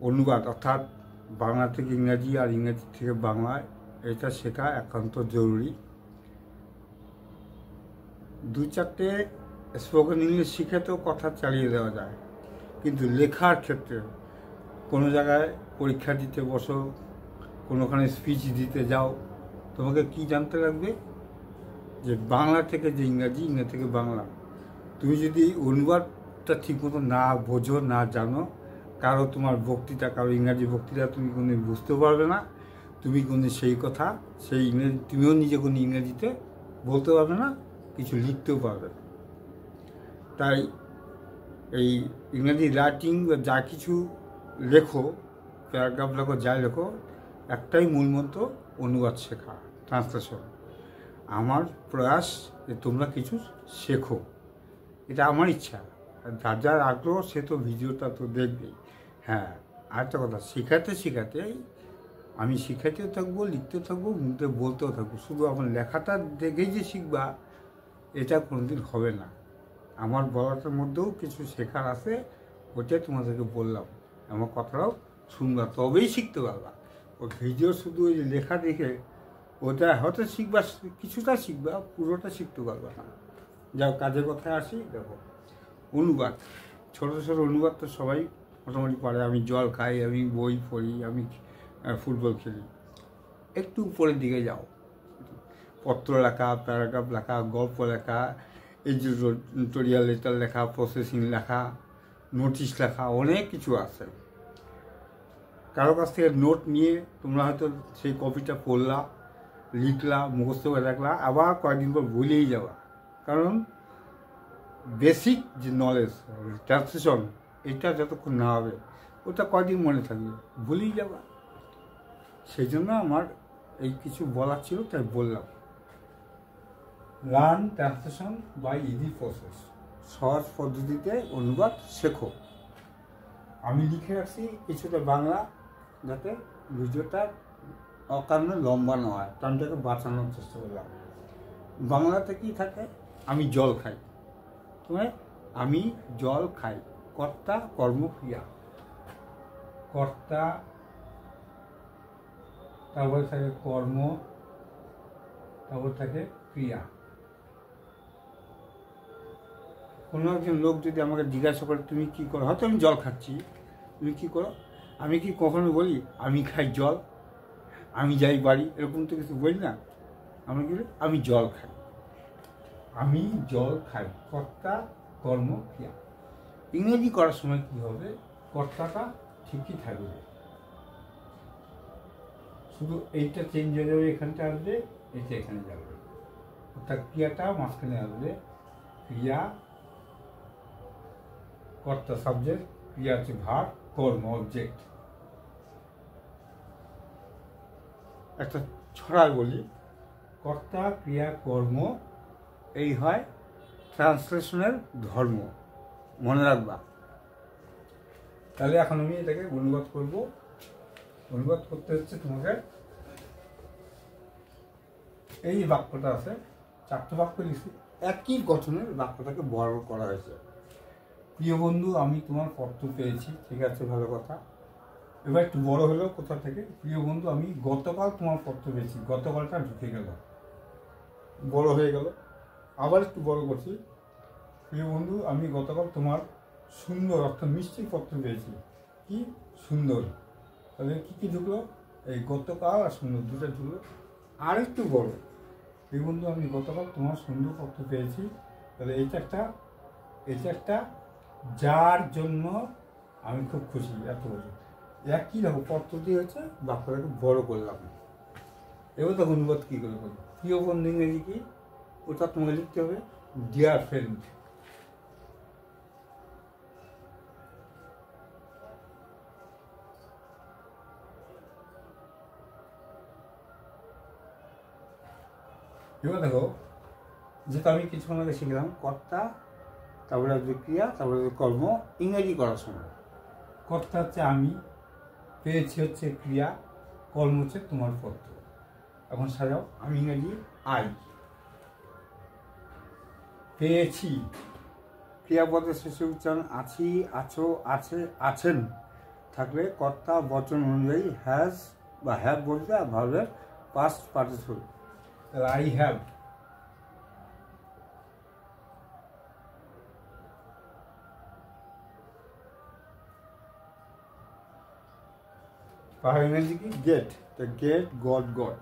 অনুবাদ অর্থাৎ বাংলা থেকে ইংরাজি আর ইংরাজি থেকে বাংলায় এটা শেখা একান্ত জরুরি। দু চারটে স্পোকেন ইংলিশ শিখে তো কথা চালিয়ে দেওয়া যায়, কিন্তু লেখার ক্ষেত্রে কোনো জায়গায় পরীক্ষা দিতে বসো, কোনোখানে স্পিচ দিতে যাও, তোমাকে কি জানতে লাগবে যে বাংলা থেকে যে ইংরাজি, ইংরাজি থেকে বাংলা। তুমি যদি অনুবাদটা ঠিকমতো না বোঝো, না জানো, কারো তোমার বক্তৃতা, কারো ইংরাজি বক্তৃতা তুমি কোনো বুঝতে পারবে না, তুমি কোনো সেই কথা সেই ইংরেজি তুমিও নিজে কোনো ইংরেজিতে বলতে পারবে না, কিছু লিখতেও পারবে না। তাই এই ইংরেজি রাইটিং বা যা কিছু লেখো, প্যারাগ্রাফ লেখো, যাই লেখো, একটাই মূলমন্ত্র অনুবাদ শেখা, ট্রান্সলেশন। আমার প্রয়াস যে তোমরা কিছু শেখো, এটা আমার ইচ্ছা। যার যার আগ্রহ সে তো ভিডিওটা তো দেখবেই। হ্যাঁ, আরেকটা কথা, শেখাতে শেখাতে আমি শিখাতেও থাকবো, লিখতেও থাকবো, মুখে বলতেও থাকবো। শুধু আমার লেখাটা দেখেই যে শিখবা এটা কোনোদিন হবে না। আমার বলাটার মধ্যেও কিছু শেখার আছে, ওটাই তোমাদেরকে বললাম। আমার কথাটাও শুনবা, তবেই শিখতে পারবা। ও ভিডিও শুধু ওই লেখা দেখে ওটা হয়তো শিখবা, কিছুটা শিখবা, পুরোটা শিখতে পারবা না। যাও কাজের কথায় আসি। দেখো, অনুবাদ, ছোটো ছোটো অনুবাদ তো সবাই মোটামুটি পারে। আমি জল খাই, আমি বই পড়ি, আমি ফুটবল খেলি। একটু উপরের দিকে যাও, পত্র লেখা, প্যারাগ্রাফ লেখা, গল্প লেখা, এডিটোরিয়াল লেটার লেখা, প্রসেসিং লেখা, নোটিশ লেখা, অনেক কিছু আছে। কারো কাছ থেকে নোট নিয়ে তোমরা হয়তো সেই কপিটা পড়লা, লিখলা, মুখস্থ করে রাখলা, আবার কয়েকদিন পর ভুলেই যাওয়া। কারণ বেসিক যে নলেজ, ট্রান্সলেশন, এটা যতক্ষণ না হবে ওটা কয়দিন মনে থাকবে, ভুলেই যাবা। সেই জন্য আমার এই কিছু বলার ছিল, তাই বললাম। Learn translation by easy process, সহজ পদ্ধতিতে অনুবাদ শেখো। আমি লিখে রাখছি কিছুটা বাংলা, যাতে ভিডিওটা অকারণে লম্বা না হয়, টাইমটাকে বাঁচানোর চেষ্টা করলাম। বাংলাতে কি থাকে? আমি জল খাই, তোমার আমি জল খাই, কর্তা কর্মক্রিয়া, কর্তা, তারপরে থাকে কর্ম, তারপর থাকে ক্রিয়া। কোনো একজন লোক যদি আমাকে জিজ্ঞাসা করে তুমি কী করো, হয়তো আমি জল খাচ্ছি, তুমি কী করো, আমি কি কখনো বলি আমি খাই জল, আমি যাই বাড়ি, এরকম তো কিছু বলি না। আমি কি বলি, আমি জল খাই, আমি জল খাই, কর্তা কর্ম ক্রিয়া। ইংরেজি করার সময় কী হবে, কর্তাটা ঠিকই থাকবে, শুধু এইটা চেঞ্জ হয়ে যাবে, এখানটা আসবে, এটা এখানে যাবে, অর্থাৎ ক্রিয়াটা মাঝখানে আসবে। ক্রিয়া, কর্তা সাবজেক্ট, ক্রিয়া হচ্ছে ভার্ব, কর্ম অবজেক্ট। একটা ছড়ায় বলি, কর্তা ক্রিয়া কর্ম, এই হয় ট্রান্সলেশনের ধর্ম, মনে রাখবা। তাহলে এখন আমি এটাকে অনুবাদ করব। অনুবাদ করতে হচ্ছে তোমাকে, এই বাক্যটা আছে, চারটে বাক্য লিখছি, একই গঠনের বাক্যটাকে বড় করা হয়েছে। প্রিয় বন্ধু, আমি তোমার পত্র পেয়েছি, ঠিক আছে, ভালো কথা। এবার একটু বড় হলো কোথা থেকে, প্রিয় বন্ধু আমি গতকাল তোমার পত্র পেয়েছি, গতকালটা ঢুকে গেল, বড় হয়ে গেল। আবার একটু বড় করছি, প্রিয় বন্ধু আমি গতকাল তোমার সুন্দর, অর্থাৎ মিষ্টি পত্র পেয়েছি। কি সুন্দর, তাহলে কী কী ঢুকলো, এই গতকাল আর সুন্দর দুটো ঢুকলো। আর একটু বড়, প্রিয় বন্ধু আমি গতকাল তোমার সুন্দর পত্র পেয়েছি, তাহলে এটা একটা যার জন্য আমি খুব খুশি, এত বছর। একই রকম পত্র দিয়ে হচ্ছে, বাক্যটাকে বড় করলাম। এবার তখন অনুবাদ কী করে বলি, প্রিয় বন্ধু ইংরেজি কি, ওটা তোমাকে লিখতে হবে ডিয়ার ফ্রেন্ড। এবার দেখো, যেটা আমি কিছুক্ষণ আগে শিখলাম, কর্তা, তারপরে আসবে ক্রিয়া, তারপরে কর্ম। ইংরেজি করার সময় কর্তা হচ্ছে আমি, পেয়েছি হচ্ছে ক্রিয়া, কর্ম হচ্ছে তোমার পত্র। এখন সাজাও, আমি ইংরেজি আই, পেয়েছি, ক্রিয়াপদের শেষে উচ্চারণ আছি, আছো, আছে, আছেন থাকলে কর্তা বচন অনুযায়ী হ্যাজ বা হ্যাভ বলতে আর ভার্বের পাস্ট পার্টিসিপল। আই হ্যাভ, পাওয়া ইংরেজি কি গেট, তো গেট, গট, গট।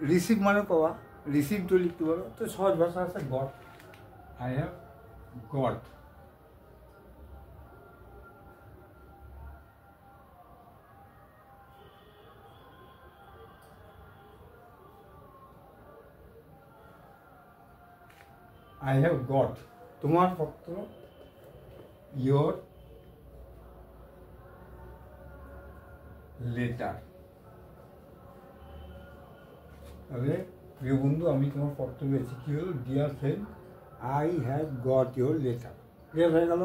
রিসিভ মানে পাওয়া, রিসিভ তো লিখতে পারো, তো সহজ ভাষা আছে goat. I have goat. I have got তোমার পত্র, your letter। তাহলে প্রিয় বন্ধু, আমি তোমার পত্র পেয়েছি। কি হলো? Deer friend, I have got your letter. Clear হয়ে গেল?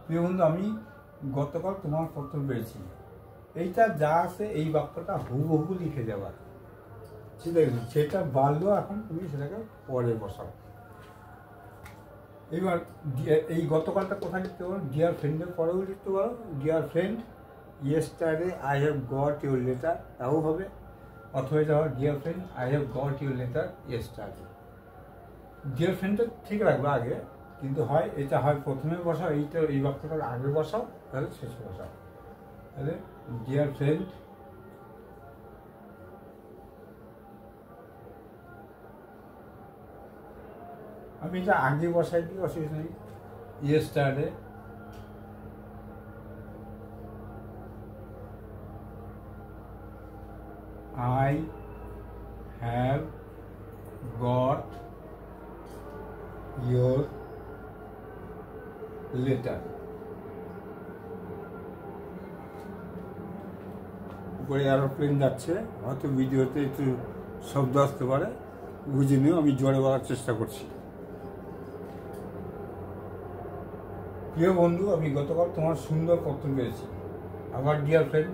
প্রিয় বন্ধু, আমি গতকাল তোমার পত্র পেয়েছি। এইটা যা আছে এই বাক্যটা হুবহু লিখে যাওয়া, ঠিক আছে? সেটা বাড়লো, এখন তুমি সেটাকে পরে বসাও। এবার এই গতকালটা কোথায় লিখতে পারো? ডিয়ার ফ্রেন্ডের পরেও লিখতে পারো, dear friend yesterday I have got your letter, তাও হবে। অথবা এটা হয় dear friend I have got your letter yesterday. Dear ফ্রেন্ডটা ঠিক রাখবে আগে, কিন্তু হয় এটা হয় প্রথমে বসাও, এইটা এই বাক্যটার আগে বসাও, তাহলে শেষে বসাও। তাহলে ডিয়ার ফ্রেন্ড আমি এটা আগে বসাই দিই, অসুবিধা নেই। Yesterday I have got your letter। উপরে এরোপ্লেন যাচ্ছে, হয়তো ভিডিওতে একটু শব্দ আসতে পারে, বুঝে নিও, আমি জোরে বলার চেষ্টা করছি। প্রিয় বন্ধু, আমি গতকাল তোমার সুন্দর পত্র পেয়েছি। আবার ডিয়ার ফ্রেন্ড,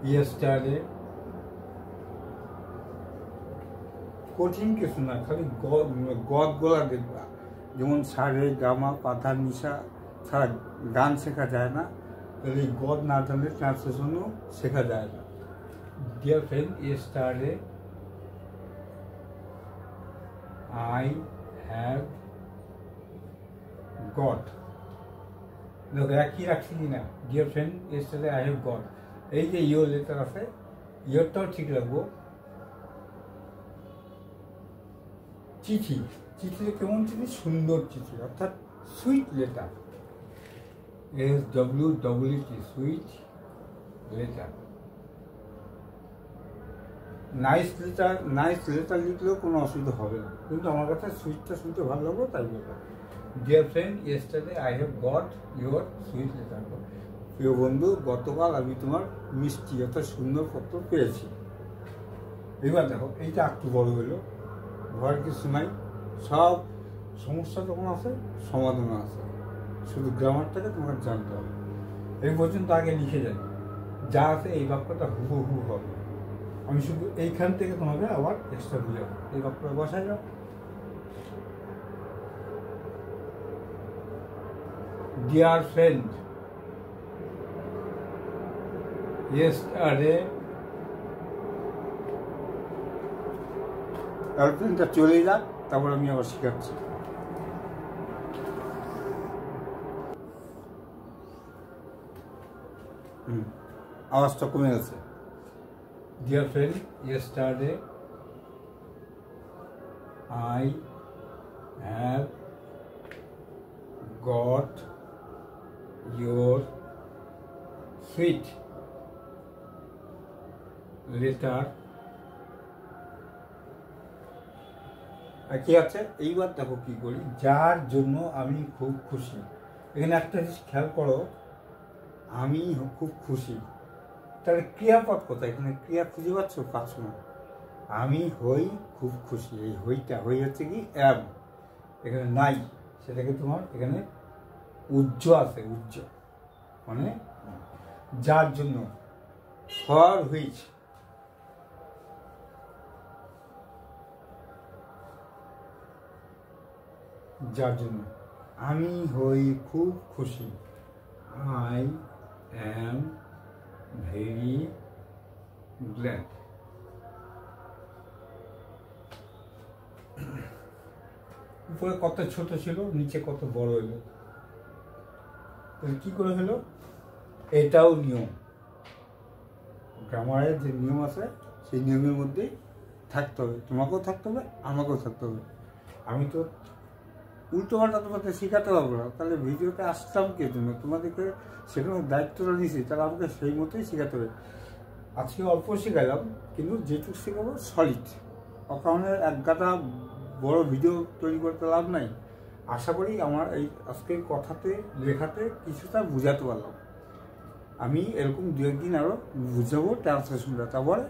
ইয়েস্টারডে, কঠিন কিছু না, খালি গদ গোলা দেখবা। যেমন সারে গামা পাথা নিশা ছাড়া গান শেখা যায় না, তাহলে এই গদ না জানলে ট্রান্সলেশনও শেখা যায় না। Deer friend yesterday I have goat, দেখো একই রাখছি কি না? Deer friend yesterday I have goat. এই যে ইয়োর লেটার আছে, ইয়োরটাও ঠিক রাখবো। চিঠি, চিঠিতে কেমন চিঠি? সুন্দর চিঠি, অর্থাৎ sweet letter. SWEET, sweet letter. Nice letter, nice letter লিখলেও কোনো অসুবিধা হবে না, কিন্তু আমার কাছে সুইটটা শুনতে ভালো লাগবে, তাই বলবো deer friend yesterday I have got your sweet letter. প্রিয় বন্ধু, গতকাল আমি তোমার মিষ্টি অর্থাৎ সুন্দর পত্র পেয়েছি। এবার দেখো, এইটা একটু বড় হলো, ভয়ের কিছু নাই। সব সমস্যা যখন আসে সমাধান আসে, শুধু গ্রামারটাকে তোমাকে জানতে হবে। এই পর্যন্ত আগে লিখে যাই, যা আছে এই বাক্যটা হুবহু হবে। আমি শুধু এইখান থেকে তোমাকে আবার এক্সট্রা বুঝাবো। এই বাক্যটা বসাই যাও। ডিয়ার ফ্রেন্ড ইয়েস্টারডে, এরোপ্লেনটা চলে যাক, তারপর আমি আবার শেখাচ্ছি। আওয়াজটা কমে গেছে। Deer friend yesterday I have goat your sweet letter. কি আছে? এইবার দেখো কি করি, যার জন্য আমি খুব খুশি। এখানে একটা জিনিস খেয়াল করো, আমি খুব খুশি, তাহলে ক্রিয়াপদ কোথায়? এখানে ক্রিয়া খুঁজে পাচ্ছ না। আমি হই খুব খুশি, এই হইটা হই হচ্ছে কি অ্যাম, এখানে নাই, সেটাকে তোমার এখানে উজ্জ্ব আছে, উজ্জ্ব মানে যার জন্য। ফর হুইচ, যার জন্য আমি হই খুব খুশি। I am very glad. উপরে কত ছোট ছিল, নিচে কত বড় হলো, তাহলে কী করে হলো? এটাও নিয়ম, গ্রামারের যে নিয়ম আছে সেই নিয়মের মধ্যেই থাকতে হবে। তোমাকেও থাকতে হবে, আমাকেও থাকতে হবে। আমি তো উল্টো পাল্টা তোমাকে শেখাতে পারবো না, তাহলে ভিডিওতে আসতাম কে? তোমাদেরকে সেখানে দায়িত্বটা নিয়েছি, তাহলে আমাকে সেই মতোই শেখাতে হবে। আজকে অল্প শেখালাম, কিন্তু যেটুকু শেখাবো সলিড। ওখানে এক গাদা বড় ভিডিও তৈরি করতে লাভ নাই। আশা করি আমার এই আজকের কথাতে লেখাতে কিছুটা বোঝাতে পারলাম। আমি এরকম দু একদিন আরও বুঝাবো ট্রান্সলেশনটা, তারপরে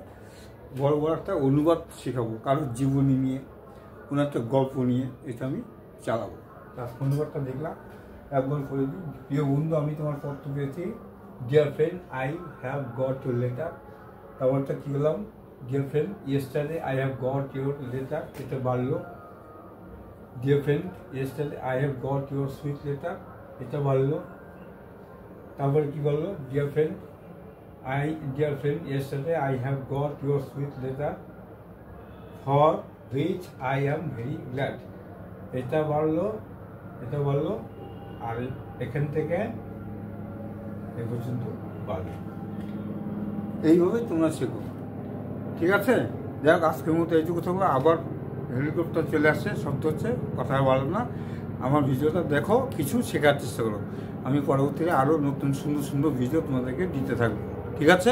বড় বড় একটা অনুবাদ শেখাবো, কারোর জীবনী নিয়ে, কোনো একটা গল্প নিয়ে, এটা আমি চালাবো। অনুবাদটা দেখলাম, একবার করে দিই। প্রিয় বন্ধু, আমি তোমার পত্র পেয়েছি। Dear friend, I have got your letter. তারপরটা কী বললাম? Dear friend, yesterday I have got your letter, এটা বাড়লো। Dear friend, yesterday I have got your sweet letter, এটা বাড়লো। তারপরে কী বললো? Dear friend, yesterday I have got your sweet letter for which I am very glad. এটা বললো, আর এখান থেকে এ পর্যন্ত বাড়লো। এইভাবে তোমরা শেখো, ঠিক আছে? যাই হোক, আজকের মতো এইটুকু থাকলো। আবার হেলিকপ্টার চলে আসছে, শব্দ হচ্ছে, কথা বলো না। আমার ভিডিওটা দেখো, কিছু শেখার চেষ্টা করো। আমি পরবর্তীতে আরও নতুন সুন্দর সুন্দর ভিডিও তোমাদেরকে দিতে থাকবো, ঠিক আছে?